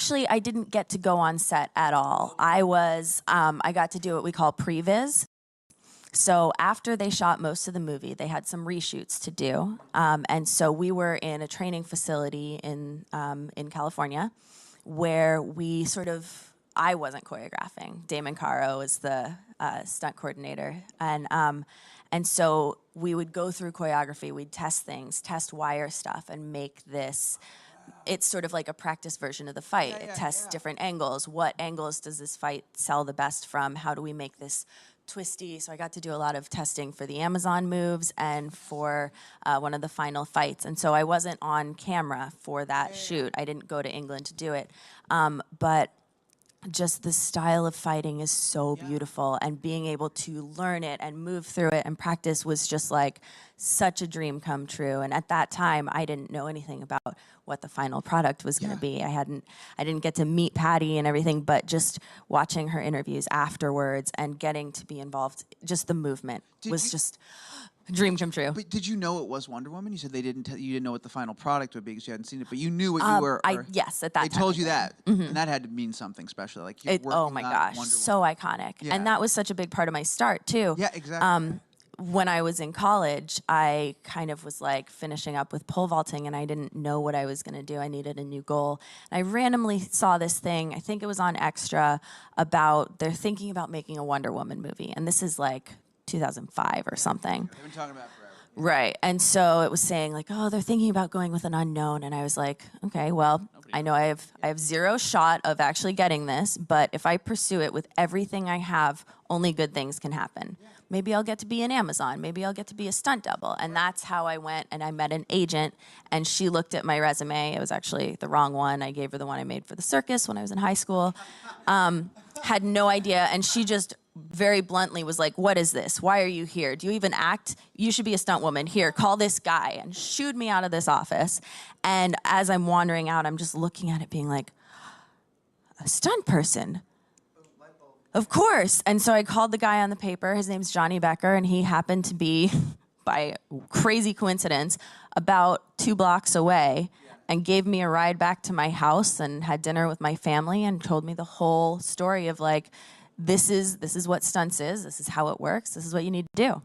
actually, I didn't get to go on set at all. I got to do what we call previs. So after they shot most of the movie, they had some reshoots to do. And so we were in a training facility in California where we I wasn't choreographing. Damon Caro was the stunt coordinator. And so we would go through choreography, we'd test things, test wire stuff, and make this. It's sort of like a practice version of the fight. It tests different angles. What angles does this fight sell the best from? How do we make this twisty? So I got to do a lot of testing for the Amazon moves and for one of the final fights. And so I wasn't on camera for that shoot. I didn't go to England to do it. But just the style of fighting is so beautiful, and being able to learn it and move through it and practice was just like such a dream come true. And at that time, I didn't know anything about what the final product was going to be. I didn't get to meet Patty and everything, but just watching her interviews afterwards and getting to be involved, just the movement was just a dream come true. But did you know it was Wonder Woman? You said you didn't know what the final product would be because you hadn't seen it, but you knew what you were. Yes, at that time. They told you that, and that had to mean something special. Like oh my gosh, so iconic. And that was such a big part of my start too. Yeah, exactly. When I was in college, I kind of was like finishing up with pole vaulting, and I didn't know what I was going to do. I needed a new goal. And I randomly saw this thing, I think it was on Extra, about they're thinking about making a Wonder Woman movie. And this is like 2005 or something. They've been talking about it forever. Right. And so it was saying like, oh, they're thinking about going with an unknown. And I was like, okay, well, I know I have zero shot of actually getting this, but if I pursue it with everything I have, only good things can happen. Maybe I'll get to be in Amazon. Maybe I'll get to be a stunt double. And that's how I went, and I met an agent, and she looked at my resume. It was actually the wrong one. I gave her the one I made for the circus when I was in high school. Had no idea, and she just very bluntly was like, what is this? Why are you here? Do you even act? You should be a stunt woman. Here, call this guy, and shooed me out of this office. And as I'm wandering out, I'm just looking at it being like, a stunt person? Of course. And so I called the guy on the paper. His name's Johnny Becker, and he happened to be, by crazy coincidence, about 2 blocks away, and gave me a ride back to my house and had dinner with my family and told me the whole story of like, this is what stunts is, this is how it works, this is what you need to do.